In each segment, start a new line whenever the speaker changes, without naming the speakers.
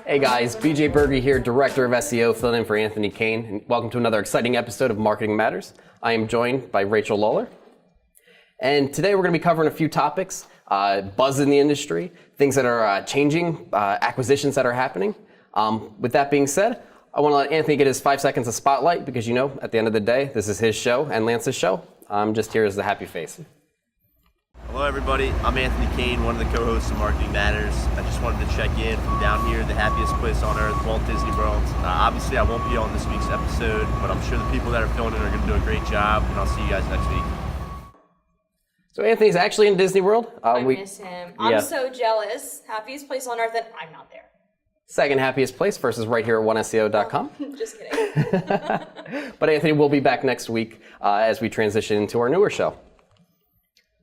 Hey guys, BJ Berge here, Director of SEO, filling in for Anthony Kane, and welcome to another exciting episode of Marketing Matters. I am joined by Rachel Lawler, and today we're going to be covering a few topics, buzz in the industry, things that are changing, acquisitions that are happening. With that being said, I want to let Anthony get his 5 seconds of spotlight because, you know, at the end of the day, this is his show and Lance's show. I'm just here as the happy face.
Hello everybody, I'm Anthony Kane, one of the co-hosts of Marketing Matters. I just wanted to check in from down here, the happiest place on earth, Walt Disney World. Obviously I won't be on this week's episode, but I'm sure the people that are filming are going to do a great job, and I'll see you guys next week.
So Anthony's actually in Disney World.
I miss him. I'm so jealous. Happiest place on earth, and I'm not there.
Second happiest place versus right here at oneseo.com.
Just kidding.
But Anthony will be back next week as we transition into our newer show.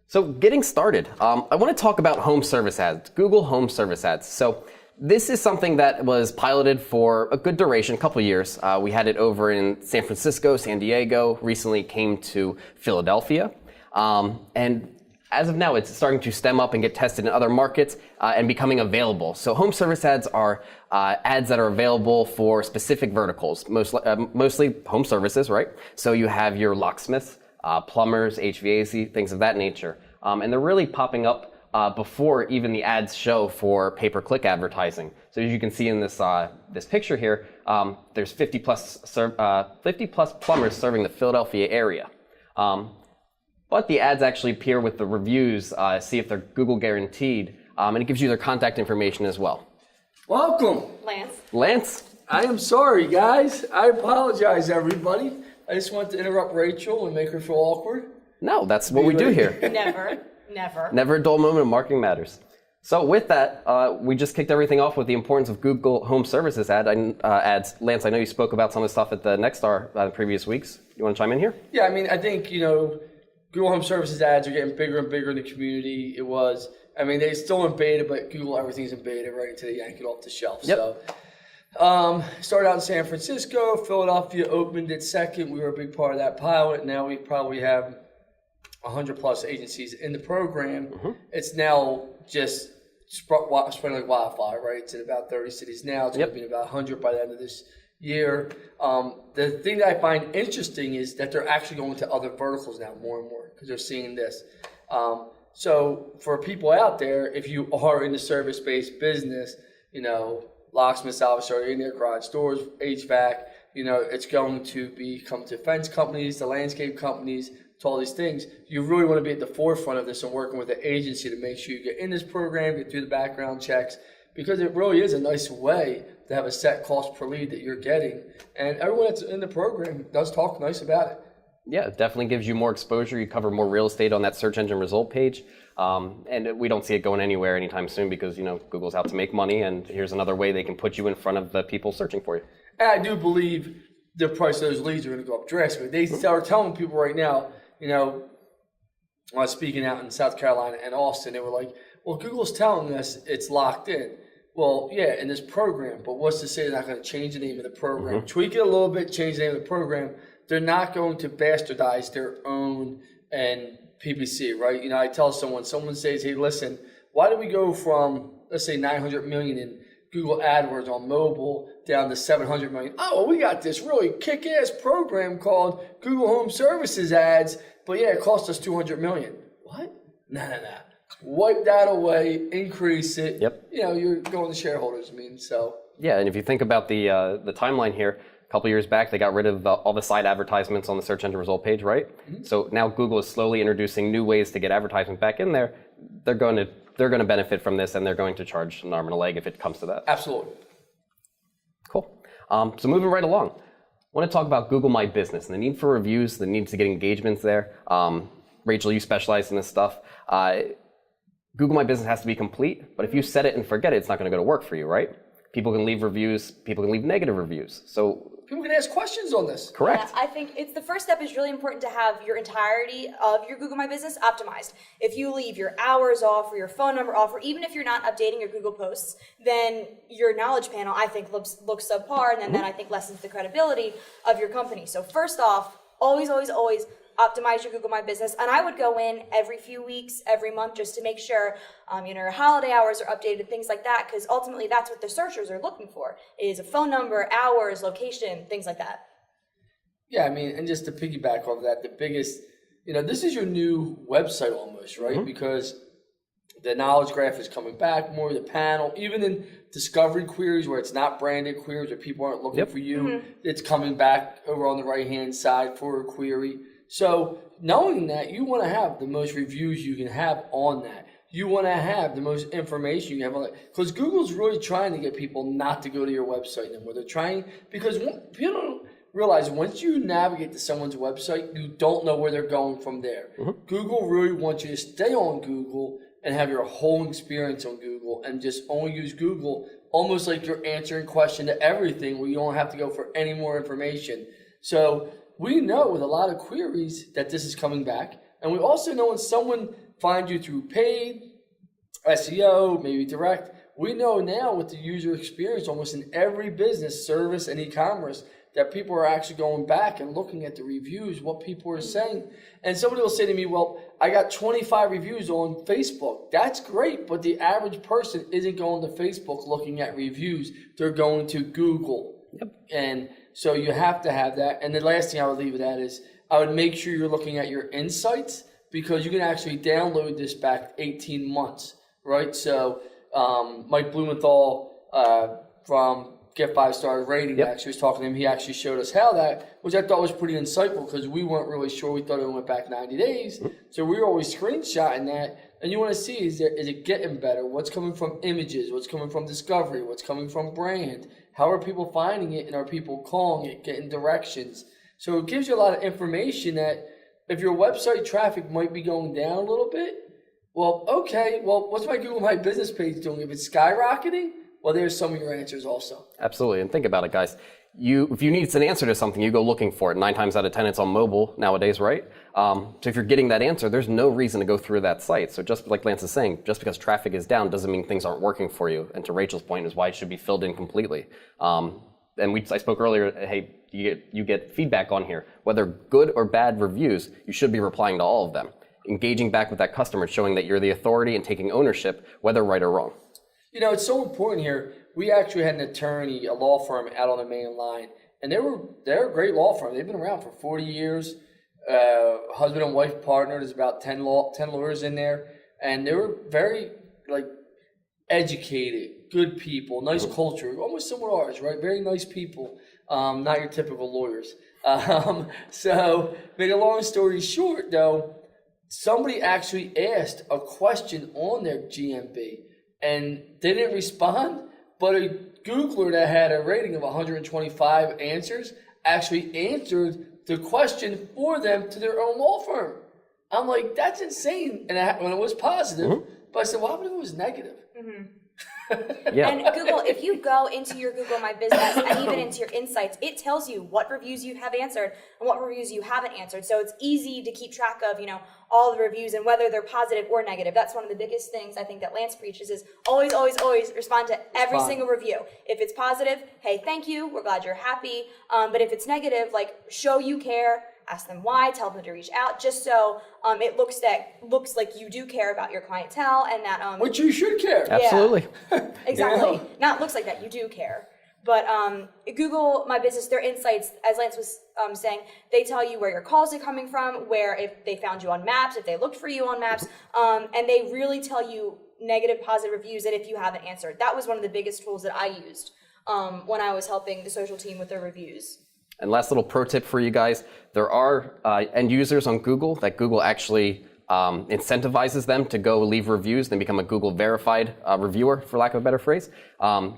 So getting started, I want to talk about home service ads, Google Home Service Ads. So this is something that was piloted for a good duration, a couple of years. We had it over in San Francisco, San Diego, recently came to Philadelphia. And as of now, it's starting to stem up and get tested in other markets and becoming available. So home service ads are ads that are available for specific verticals, mostly home services, right? So you have your locksmiths, plumbers, HVAC, things of that nature. And they're really popping up before even the ads show for pay-per-click advertising. So as you can see in this this picture here, there's 50 plus plumbers serving the Philadelphia area. But the ads actually appear with the reviews, see if they're Google guaranteed, and it gives you their contact information as well.
Welcome.
Lance?
I am sorry, guys. I apologize, everybody. I just wanted to interrupt Rachel and make her feel awkward.
No, that's what we do here.
Never.
Never a dull moment of Marketing Matters. So with that, we just kicked everything off with the importance of Google Home Services ads. Lance, I know you spoke about some of the stuff at the Nextstar the previous weeks. You want to chime in here?
Yeah, I mean, I think, Google Home Services ads are getting bigger and bigger in the community. They're still in beta, but Google, everything's in beta right until they yank it off the shelf.
Yep.
So, started out in San Francisco. Philadelphia opened it second. We were a big part of that pilot. Now we probably have 100 plus agencies in the program. Mm-hmm. It's now just spreading like wildfire, right? It's in about 30 cities now. It's going to be in about 100 by the end of this year. The thing that I find interesting is that they're actually going to other verticals now more and more because they're seeing this. So for people out there, if you are in the service-based business, locksmiths, obviously, are in their garage doors, HVAC, it's going to come to fence companies, the landscape companies, to all these things. You really want to be at the forefront of this and working with the agency to make sure you get in this program, get through the background checks, because it really is a nice way to have a set cost per lead that you're getting. And everyone that's in the program does talk nice about it.
Yeah, it definitely gives you more exposure. You cover more real estate on that search engine result page. And we don't see it going anywhere anytime soon because, Google's out to make money, and here's another way they can put you in front of the people searching for you.
And I do believe the price of those leads are going to go up drastically. They are telling people right now, I was speaking out in South Carolina and Austin, they were like, well, Google's telling us it's locked in. Well, yeah, in this program, but what's to say they're not going to change the name of the program? Mm-hmm. Tweak it a little bit, change the name of the program. They're not going to bastardize their own and PPC, right? I tell someone says, hey, listen, why do we go from, let's say, 900 million in Google AdWords on mobile down to 700 million? Oh, well, we got this really kick-ass program called Google Home Services Ads, but yeah, it cost us 200 million. What? No. Wipe that away, increase it.
Yep.
You're going to shareholders, so.
Yeah, and if you think about the timeline here, a couple years back, they got rid of all the side advertisements on the search engine result page, right? Mm-hmm. So now Google is slowly introducing new ways to get advertisement back in there. They're going to benefit from this, and they're going to charge an arm and a leg if it comes to that.
Absolutely.
Cool. So moving right along, I want to talk about Google My Business and the need for reviews, the need to get engagements there. Rachel, you specialize in this stuff. Google My Business has to be complete, but if you set it and forget it, it's not going to go to work for you, right? People can leave reviews, people can leave negative reviews. So
people can ask questions on this.
Correct.
Yeah, I think it's the first step is really important to have your entirety of your Google My Business optimized. If you leave your hours off or your phone number off, or even if you're not updating your Google posts, then your knowledge panel, I think, looks subpar, and then that I think lessens the credibility of your company. So first off, always optimize your Google My Business. And I would go in every few weeks, every month, just to make sure, your holiday hours are updated, things like that, because ultimately that's what the searchers are looking for, is a phone number, hours, location, things like that.
Yeah, I mean, and just to piggyback off that, the biggest, this is your new website almost, right? Because the knowledge graph is coming back more, the panel, even in discovery queries where it's not branded queries where people aren't looking for you, it's coming back over on the right-hand side for a query. So knowing that, you want to have the most reviews you can have on that. You want to have the most information you have on that. Because Google's really trying to get people not to go to your website anymore. They're trying, because people don't realize once you navigate to someone's website, you don't know where they're going from there. Google really wants you to stay on Google and have your whole experience on Google and just only use Google almost like you're answering question to everything where you don't have to go for any more information. So we know with a lot of queries that this is coming back. And we also know when someone finds you through paid, SEO, maybe direct, we know now with the user experience almost in every business, service, and e-commerce that people are actually going back and looking at the reviews, what people are saying. And somebody will say to me, well, I got 25 reviews on Facebook. That's great, but the average person isn't going to Facebook looking at reviews. They're going to Google. And so you have to have that. And the last thing I would leave it at is I would make sure you're looking at your insights, because you can actually download this back 18 months, right? So Mike Blumenthal from Get 5-Star Rating actually was talking to him. He actually showed us how that, which I thought was pretty insightful because we weren't really sure. We thought it went back 90 days. So we were always screenshotting that. And you want to see, is it getting better? What's coming from images? What's coming from discovery? What's coming from brand? How are people finding it? And are people calling it, getting directions? So it gives you a lot of information that if your website traffic might be going down a little bit, well, okay, what's my Google My Business page doing? If it's skyrocketing, well, there's some of your answers also.
Absolutely. And think about it, guys. If you need an answer to something, you go looking for it. 9 times out of 10, it's on mobile nowadays, right? So if you're getting that answer, there's no reason to go through that site. So just like Lance is saying, just because traffic is down doesn't mean things aren't working for you. And to Rachel's point is why it should be filled in completely. And I spoke earlier, hey, you get feedback on here. Whether good or bad reviews, you should be replying to all of them. Engaging back with that customer, showing that you're the authority and taking ownership, whether right or wrong.
It's so important here. We actually had an attorney, a law firm out on the main line, and they're a great law firm. They've been around for 40 years. Husband and wife partner. There's about 10 lawyers in there, and they were very educated, good people, nice culture, almost similar to ours, right? Very nice people, not your typical lawyers. So, make a long story short, though, somebody actually asked a question on their GMB, and they didn't respond, but a Googler that had a rating of 125 answers actually answered the question for them to their own law firm. I'm like, that's insane. And when it was positive, but I said, well, what if it was negative?
And Google, if you go into your Google My Business and even into your insights, it tells you what reviews you have answered and what reviews you haven't answered. So it's easy to keep track of, all the reviews and whether they're positive or negative. That's one of the biggest things I think that Lance preaches is always, always, always respond to every single review. If it's positive, hey, thank you. We're glad you're happy. But if it's negative, show you care. Ask them why, tell them to reach out, just so it looks like you do care about your clientele and that
which you should care.
Absolutely.
Exactly. Not looks like that, you do care. But Google My Business, their insights, as Lance was saying, they tell you where your calls are coming from, where if they found you on maps, if they looked for you on maps, and they really tell you negative, positive reviews and if you haven't answered. That was one of the biggest tools that I used when I was helping the social team with their reviews.
And last little pro tip for you guys, there are end users on Google that Google actually incentivizes them to go leave reviews. They become a Google verified reviewer, for lack of a better phrase.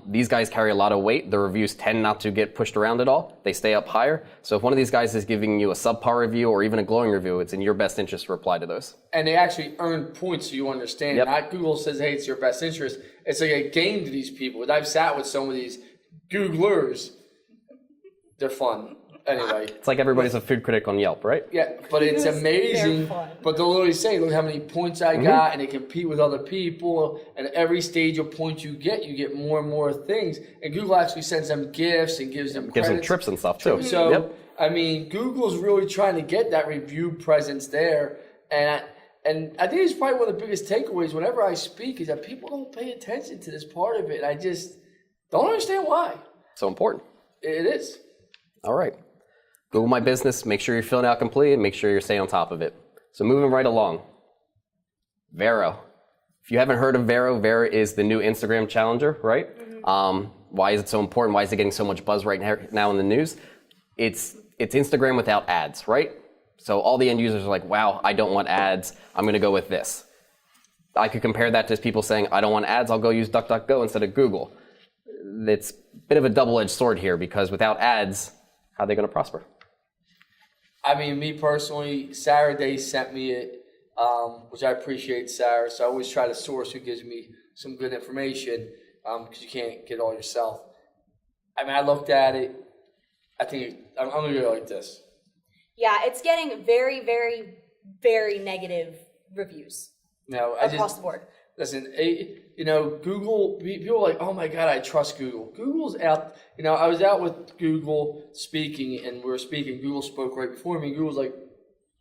These guys carry a lot of weight. The reviews tend not to get pushed around at all. They stay up higher. So if one of these guys is giving you a subpar review or even a glowing review, it's in your best interest to reply to those.
And they actually earn points, so you understand. Not Google says, hey, it's your best interest. It's like a game to these people. I've sat with some of these Googlers. They're fun. Anyway.
It's like everybody's a food critic on Yelp, right?
Yeah, but it's amazing. But they'll literally say, look how many points I got, and they compete with other people. And every stage of points you get more and more things. And Google actually sends them gifts and gives them
Gives them
credits.
trips and stuff, too.
So I mean, Google's really trying to get that review presence there, and I think it's probably one of the biggest takeaways whenever I speak is that people don't pay attention to this part of it, and I just don't understand why.
So important.
It is.
All right. Google My Business, make sure you're filling out complete and make sure you're staying on top of it. So moving right along. Vero. If you haven't heard of Vero, Vero is the new Instagram challenger, right? Why is it so important? Why is it getting so much buzz right now in the news? It's Instagram without ads, right? So all the end users are like, wow, I don't want ads. I'm going to go with this. I could compare that to people saying, I don't want ads. I'll go use DuckDuckGo instead of Google. It's a bit of a double-edged sword here because without ads, how are they going to prosper?
I mean, me personally, Sarah Day sent me it, which I appreciate Sarah. So I always try to source who gives me some good information because you can't get it all yourself. I mean, I looked at it. I think I'm going to go like this.
Yeah, it's getting very, very, very negative reviews across the board.
Listen, Google, people are like, oh my God, I trust Google. Google's out, I was out with Google speaking and we were speaking. Google spoke right before me. Google's like,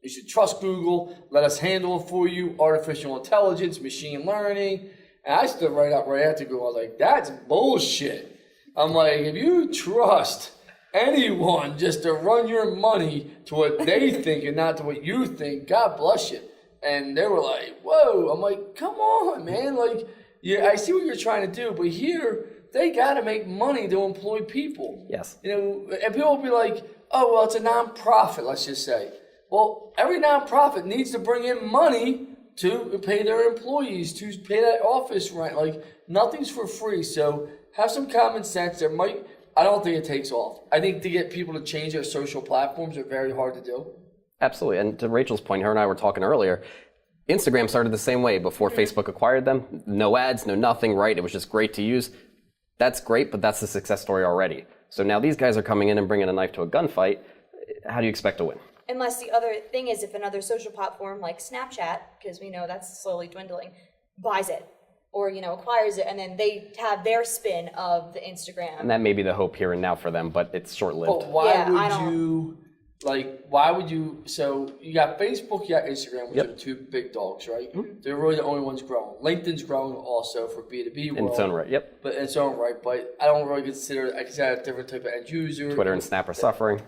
you should trust Google. Let us handle it for you. Artificial intelligence, machine learning. And I stood right after Google. I was like, that's bullshit. I'm like, if you trust anyone just to run your money to what they think and not to what you think, God bless you. And they were like, whoa. I'm like, come on, man. Like, yeah, I see what you're trying to do, but here, they got to make money to employ people.
Yes.
And people will be like, oh, well, it's a nonprofit, let's just say. Well, every nonprofit needs to bring in money to pay their employees, to pay that office rent. Like, nothing's for free. So have some common sense. I don't think it takes off. I think to get people to change their social platforms are very hard to do.
Absolutely. And to Rachel's point, her and I were talking earlier, Instagram started the same way before Facebook acquired them. No ads, no nothing, right? It was just great to use. That's great, but that's the success story already. So now these guys are coming in and bringing a knife to a gunfight. How do you expect to win?
Unless the other thing is if another social platform like Snapchat, because we know that's slowly dwindling, buys it or, acquires it, and then they have their spin of the Instagram.
And that may be the hope here and now for them, but it's short-lived.
But why would you, so you got Facebook, you got Instagram, which are the two big dogs, right? Mm-hmm. They're really the only ones growing. LinkedIn's growing also for B2B world.
In its own right, yep.
But in its own right, but I don't really I consider a different type of end user.
Twitter and Snap are suffering.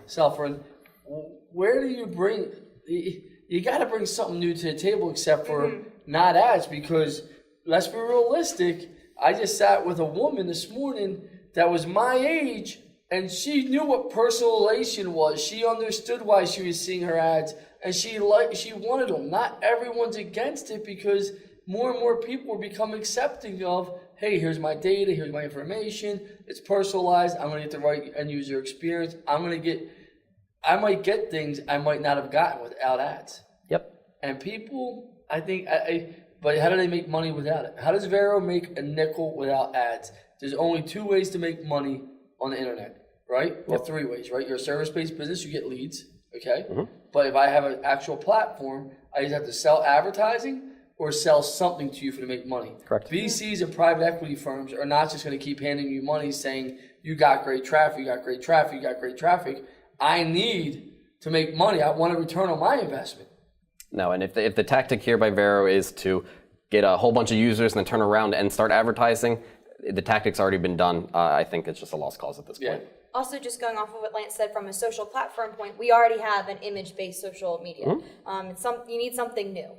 Where do you bring, you got to bring something new to the table except for not ads, because let's be realistic. I just sat with a woman this morning that was my age, and she knew what personalization was. She understood why she was seeing her ads, and she wanted them. Not everyone's against it because more and more people are becoming accepting of, hey, here's my data, here's my information. It's personalized. I'm going to get the right end user experience. I might get things I might not have gotten without ads.
Yep.
And people, I think, but how do they make money without it? How does Vero make a nickel without ads? There's only two ways to make money on the internet, right? Well, three ways, right? You're a service-based business, you get leads, okay? Mm-hmm. But if I have an actual platform, I either have to sell advertising or sell something to you to make money.
Correct.
VCs and private equity firms are not just going to keep handing you money saying, you got great traffic, you got great traffic, you got great traffic. I need to make money. I want a return on my investment.
No, and if the tactic here by Vero is to get a whole bunch of users and then turn around and start advertising, the tactic's already been done. I think it's just a lost cause at this point.
Also, just going off of what Lance said from a social platform point, we already have an image-based social media. Mm-hmm. You need something new,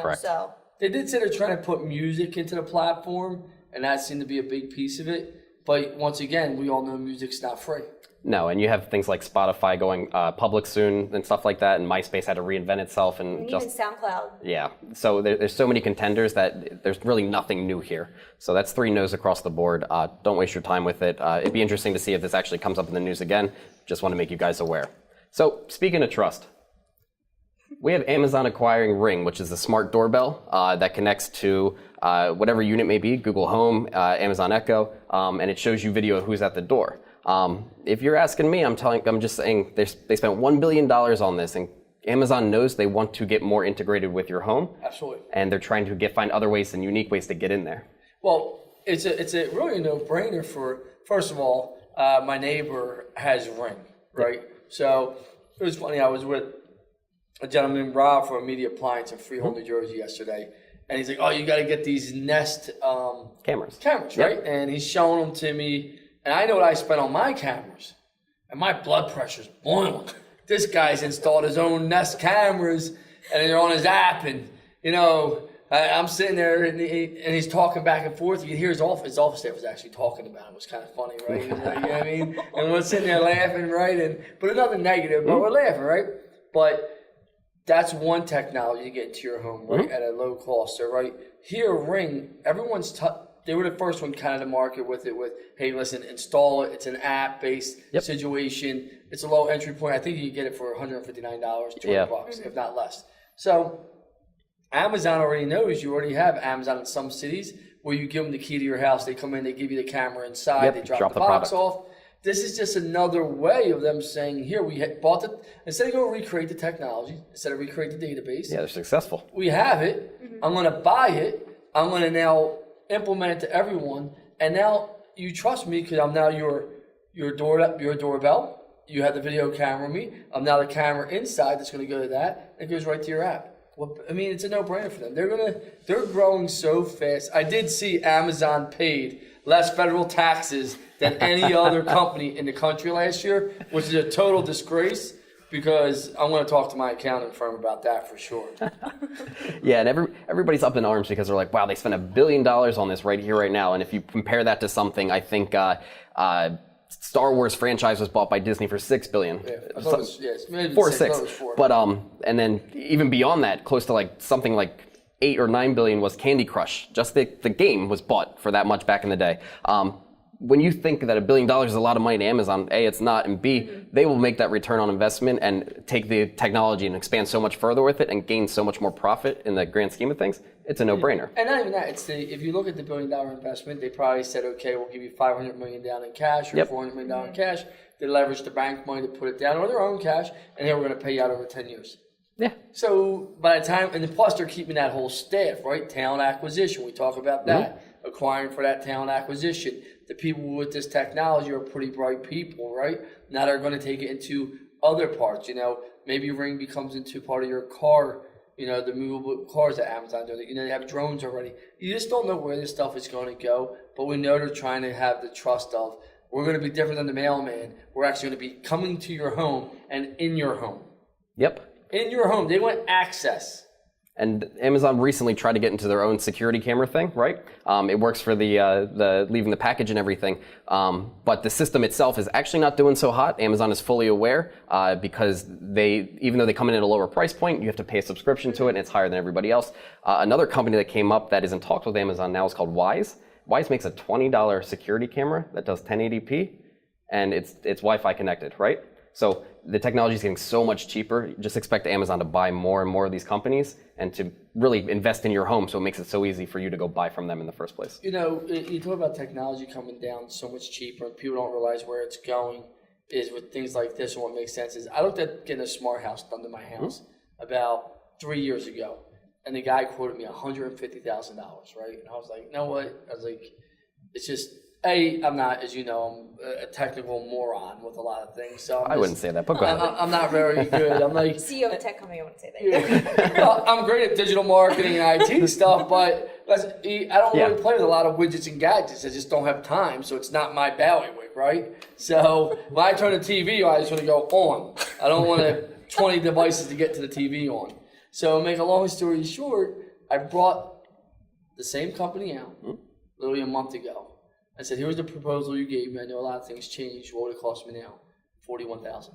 Correct.
So
they did say they're trying to put music into the platform, and that seemed to be a big piece of it. But once again, we all know music's not free.
No, and you have things like Spotify going public soon and stuff like that, and MySpace had to reinvent itself. And
even SoundCloud. Yeah,
so there's so many contenders that there's really nothing new here. So that's 3 no's across the board. Don't waste your time with it. It'd be interesting to see if this actually comes up in the news again. Just want to make you guys aware. So speaking of trust, we have Amazon acquiring Ring, which is a smart doorbell that connects to whatever unit may be, Google Home, Amazon Echo, and it shows you video of who's at the door. If you're asking me, I'm just saying they spent $1 billion on this, and Amazon knows they want to get more integrated with your home.
Absolutely.
And they're trying to find other ways and unique ways to get in there.
Well, it's a really no-brainer for, first of all, my neighbor has Ring, right? So it was funny. I was with a gentleman, Rob, from a media appliance in Freehold, New Jersey yesterday. And he's like, oh, you got to get these Nest
Cameras,
right? And he's showing them to me. And I know what I spent on my cameras. And my blood pressure's boiling. This guy's installed his own Nest cameras, and they're on his app. And, you know, I'm sitting there, and he's talking back and forth. You can hear his office staff was actually talking about it. It was kind of funny, right? He was like, you know what I mean? And we're sitting there laughing, right? But nothing negative, but we're laughing, right? But that's one technology to get into your home, right, at a low cost. So, right, here, Ring, everyone's they were the first one kind of to market with it with, hey, listen, install it. It's an app-based situation. It's a low entry point. I think you can get it for $159, $200, if not less. So Amazon already knows you already have Amazon in some cities where you give them the key to your house. They come in, they give you the camera inside, they drop the box off. This is just another way of them saying, here, we bought it. Instead of going to recreate the technology, instead of recreate the database.
Yeah, they're successful.
We have it. I'm going to buy it. I'm going to now implement it to everyone. And now you trust me because I'm now your doorbell. You have the video camera with me. I'm now the camera inside that's going to go to that. It goes right to your app. Well, I mean, it's a no-brainer for them. They're growing so fast. I did see Amazon paid less federal taxes than any other company in the country last year, which is a total disgrace, because I'm going to talk to my accounting firm about that for sure.
Yeah, and everybody's up in arms because they're like, wow, they spent $1 billion on this right here, right now. And if you compare that to something, I think Star Wars franchise was bought by Disney for $6 billion.
Yeah, I thought it was, maybe
4 or 6.
4.
But and then even beyond that, close to like something like 8 or 9 billion was Candy Crush. Just the game was bought for that much back in the day. When you think that $1 billion is a lot of money to Amazon, A, it's not, and B, they will make that return on investment and take the technology and expand so much further with it and gain so much more profit in the grand scheme of things. It's a no-brainer.
And not even that. If you look at the $1 billion investment, they probably said, okay, we'll give you $500 million down in cash or $400 million down in cash. They leveraged the bank money to put it down or their own cash, and they were going to pay you out over 10 years.
Yeah.
So by the time, and then plus they're keeping that whole staff, right? Talent acquisition. We talk about that. Acquiring for that talent acquisition. The people with this technology are pretty bright people, right? Now they're going to take it into other parts. You know, maybe Ring becomes into part of your car. You know, the movable cars that Amazon does. You know, they have drones already. You just don't know where this stuff is going to go. But we know they're trying to have the trust of, we're going to be different than the mailman. We're actually going to be coming to your home and in your home.
Yep.
In your home. They want access.
And Amazon recently tried to get into their own security camera thing, right? It works for the leaving the package and everything. But the system itself is actually not doing so hot. Amazon is fully aware because even though they come in at a lower price point, you have to pay a subscription to it, and it's higher than everybody else. Another company that came up that is in talks with Amazon now is called Wise. Wise makes a $20 security camera that does 1080p, and it's Wi-Fi connected, right? So the technology is getting so much cheaper. You just expect Amazon to buy more and more of these companies and to really invest in your home, so it makes it so easy for you to go buy from them in the first place.
You know, you talk about technology coming down so much cheaper, and people don't realize where it's going is with things like this. And what makes sense is I looked at getting a smart house done to my house about 3 years ago, and the guy quoted me $150,000, right? And I was like, you know what? I was like, it's just, I'm not, as you know, I'm a technical moron with a lot of things. So I wouldn't
say that, but go ahead.
I'm not very good. I'm like
CEO of a tech company. I wouldn't say that.
Yeah. Well, I'm great at digital marketing and IT stuff, but I don't really play with a lot of widgets and gadgets. I just don't have time, so it's not my bailiwick, right? So when I turn the TV on, I just want to go on. I don't want 20 devices to get to the TV on. So make a long story short, I brought the same company out literally a month ago. I said, here's the proposal you gave me. I know a lot of things changed. What would it cost me now? $41,000.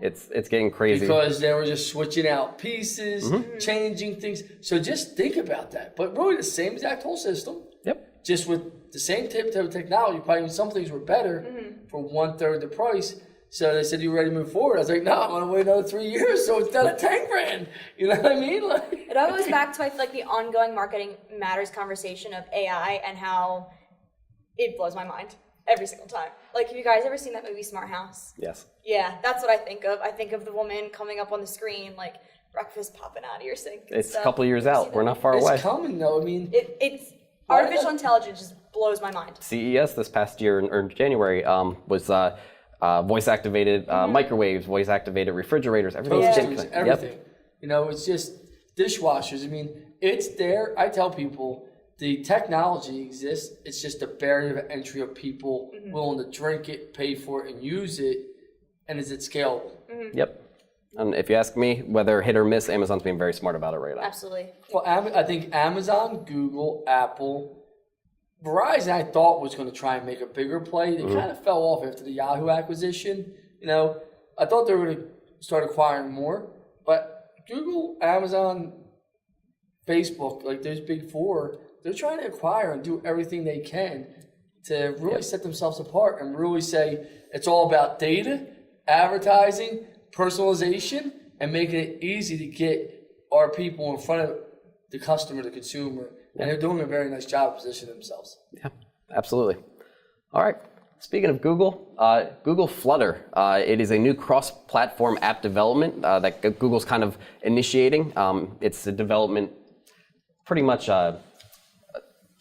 It's getting crazy.
Because they were just switching out pieces, changing things. So just think about that. But really the same exact whole system. Yep. Just with the same type of technology. Probably even some things were better for 1/3 the price. So they said, you ready to move forward? I was like, no, I'm going to wait another 3 years. So it's down to $10,000. You know what I mean?
It all goes back to, I feel like, the ongoing marketing matters conversation of AI and how it blows my mind every single time. Like, have you guys ever seen that movie Smart House?
Yes.
Yeah, that's what I think of. I think of the woman coming up on the screen, like breakfast popping out of your sink.
It's a couple of years out. We're not far away.
It's coming, though. I mean,
it's artificial intelligence just blows my mind.
CES this past year in January was voice-activated microwaves, voice-activated refrigerators, everything's
Toasters,
Yep.
everything. You know, it's just dishwashers. I mean, it's there. I tell people the technology exists. It's just a barrier of entry of people willing to drink it, pay for it, and use it. And is it scalable?
Yep. And if you ask me, whether hit or miss, Amazon's being very smart about it right now.
Absolutely.
Well, I think Amazon, Google, Apple, Verizon, I thought was going to try and make a bigger play. They kind of fell off after the Yahoo acquisition. You know, I thought they were going to start acquiring more, but Google, Amazon, Facebook, like those big four, they're trying to acquire and do everything they can to really set themselves apart and really say it's all about data, advertising, personalization, and making it easy to get our people in front of the customer, the consumer. And they're doing a very nice job of positioning themselves.
Yeah, absolutely. All right. Speaking of Google, Google Flutter. It is a new cross-platform app development that Google's kind of initiating. It's a development, pretty much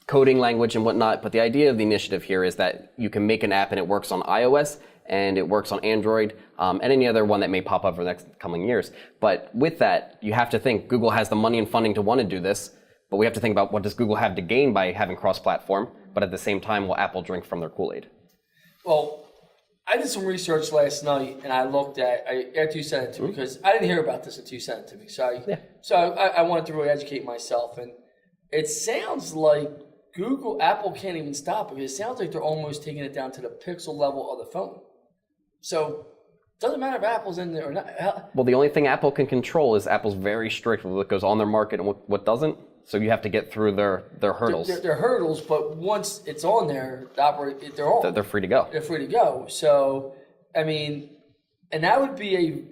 coding language and whatnot. But the idea of the initiative here is that you can make an app and it works on iOS and it works on Android and any other one that may pop up for the next coming years. But with that, you have to think Google has the money and funding to want to do this. But we have to think about what does Google have to gain by having cross-platform, but at the same time, will Apple drink from their Kool-Aid?
Well, I did some research last night, and I looked at, after you sent it to me, because I didn't hear about this until you sent it to me. So I wanted to really educate myself. And it sounds like Apple can't even stop it. It sounds like they're almost taking it down to the pixel level of the phone. So it doesn't matter if Apple's in there or not.
Well, the only thing Apple can control is Apple's very strict with what goes on their market and what doesn't. So you have to get through their hurdles.
They're hurdles, but once it's on there, they're on.
They're free to go.
They're free to go. So, I mean, and that would be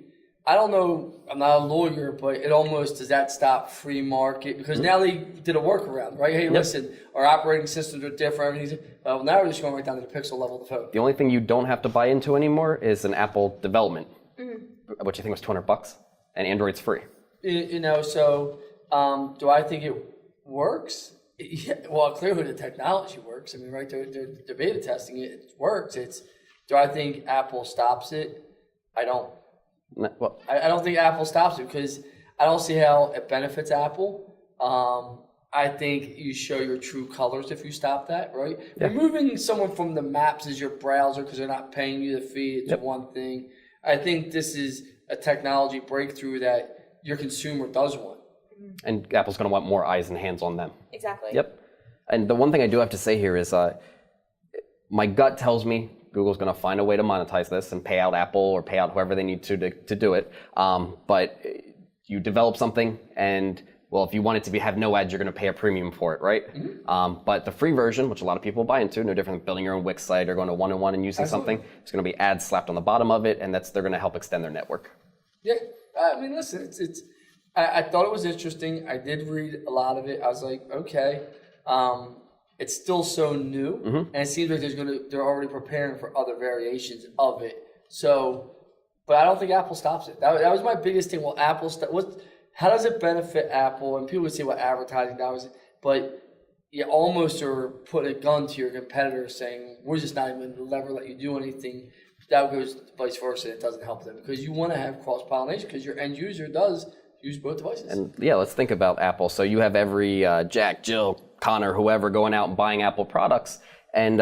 I don't know, I'm not a lawyer, but it almost, does that stop free market? Because now they did a workaround, right? Hey, listen, our operating systems are different. Everything's, well, now we're just going right down to the pixel level of the phone.
The only thing you don't have to buy into anymore is an Apple development, which I think was $200, and Android's free.
You know, so do I think it works? Yeah, well, clearly the technology works. I mean, right, they're beta testing it. It works. Do I think Apple stops it? I don't.
Well,
I don't think Apple stops it because I don't see how it benefits Apple. I think you show your true colors if you stop that, right? Yeah. Removing someone from the maps as your browser because they're not paying you the fee, it's one thing. I think this is a technology breakthrough that your consumer does want.
And Apple's going to want more eyes and hands on them.
Exactly.
Yep. And the one thing I do have to say here is my gut tells me Google's going to find a way to monetize this and pay out Apple or pay out whoever they need to do it. But you develop something and, well, if you want it to have no ads, you're going to pay a premium for it, right? But the free version, which a lot of people buy into, no different than building your own Wix site or going to one-on-one and using something, it's going to be ads slapped on the bottom of it, and they're going to help extend their network.
Yeah. I mean, listen, I thought it was interesting. I did read a lot of it. I was like, okay. It's still so new, and it seems like they're already preparing for other variations of it. So, but I don't think Apple stops it. That was my biggest thing. Well, how does it benefit Apple? And people would say, well, advertising dollars, but you almost are putting a gun to your competitor saying, we're just not even going to ever let you do anything. That goes vice versa. It doesn't help them because you want to have cross-pollination because your end user does use both devices. And
yeah, let's think about Apple. So you have every Jack, Jill, Connor, whoever going out and buying Apple products. And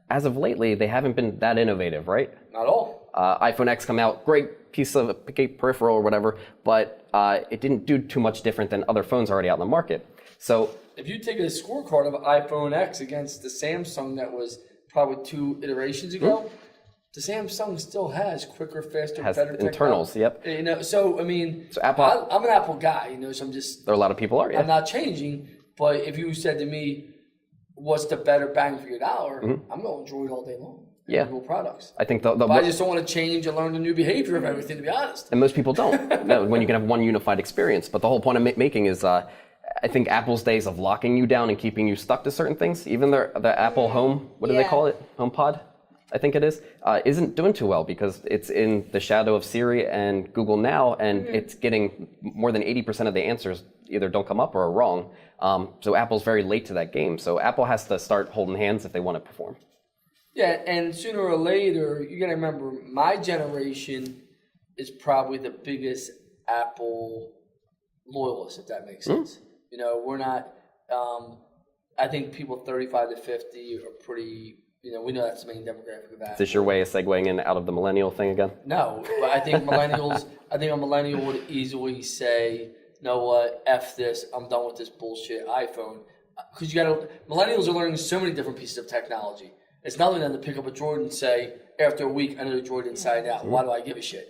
as of lately, they haven't been that innovative, right?
Not all.
iPhone X come out, great piece of peripheral or whatever, but it didn't do too much different than other phones already out in the market. So
if you take a scorecard of iPhone X against the Samsung that was probably 2 iterations ago, the Samsung still has quicker, faster, better
internals.
Technology.
Yep.
You know, so I mean,
Apple,
I'm an Apple guy. You know, so I'm just.
There are a lot of people are. Yeah.
I'm not changing, but if you said to me, "What's the better bang for your dollar?" I'm going Android all day long.
Yeah.
Google products.
I think
I just don't want to change and learn the new behavior of everything. To be honest.
And most people don't. No, when you can have one unified experience. But the whole point of making is, I think Apple's days of locking you down and keeping you stuck to certain things, even the Apple Home, what do they call it? HomePod, I think it is, isn't doing too well because it's in the shadow of Siri and Google Now, and it's getting more than 80% of the answers either don't come up or are wrong. So Apple's very late to that game. So Apple has to start holding hands if they want to perform.
Yeah, and sooner or later, you got to remember, my generation is probably the biggest Apple loyalists, if that makes sense. You know, we're not. I think people 35 to 50 are pretty. You know, we know that's the main demographic of Apple.
Is this your way of segueing in out of the millennial thing again?
No, but I think millennials. I think a millennial would easily say, "You know what? F this. I'm done with this bullshit iPhone." Because millennials are learning so many different pieces of technology. It's not only them to pick up a Droid and say, after a week, I know the Droid inside out. Why do I give a shit?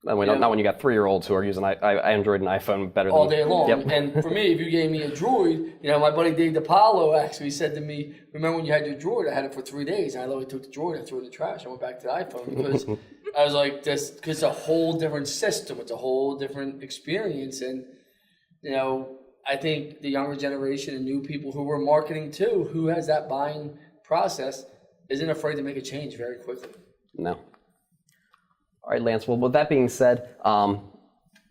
Not when you got 3-year-olds who are using Android and iPhone better
all
than
day long.
Yep.
And for me, if you gave me a Droid, you know, my buddy Dave DiPaolo actually said to me, "Remember when you had your Droid? I had it for 3 days, and I literally took the Droid and threw it in the trash. I went back to the iPhone because I was like, this, because it's a whole different system. It's a whole different experience, and you know, I think the younger generation and new people who we're marketing to, who has that buying process, isn't afraid to make a change very quickly.
No. All right, Lance. Well, with that being said,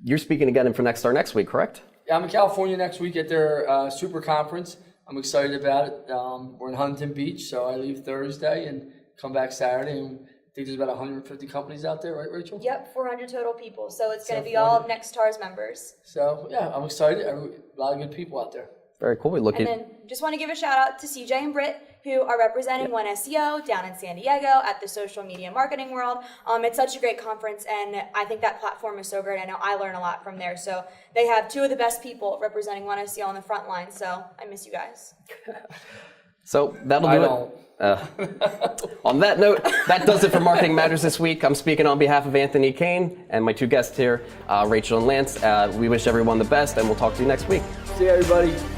you're speaking again for Nextstar next week, correct?
Yeah, I'm in California next week at their super conference. I'm excited about it. We're in Huntington Beach, so I leave Thursday and come back Saturday. And I think there's about 150 companies out there, right, Rachel?
Yep, 400 total people. So it's going to be all of Nextstar's members.
So, yeah, I'm excited. A lot of good people out there.
Very cool. We look
And then just want to give a shout out to CJ and Britt, who are representing One SEO down in San Diego at the Social Media Marketing World. It's such a great conference, and I think that platform is so great. I know I learn a lot from there. So they have two of the best people representing One SEO on the front line. So I miss you guys.
So that'll do it. On that note, that does it for Marketing Matters this week. I'm speaking on behalf of Anthony Kane and my two guests here, Rachel and Lance. We wish everyone the best, and we'll talk to you next week.
See you, everybody.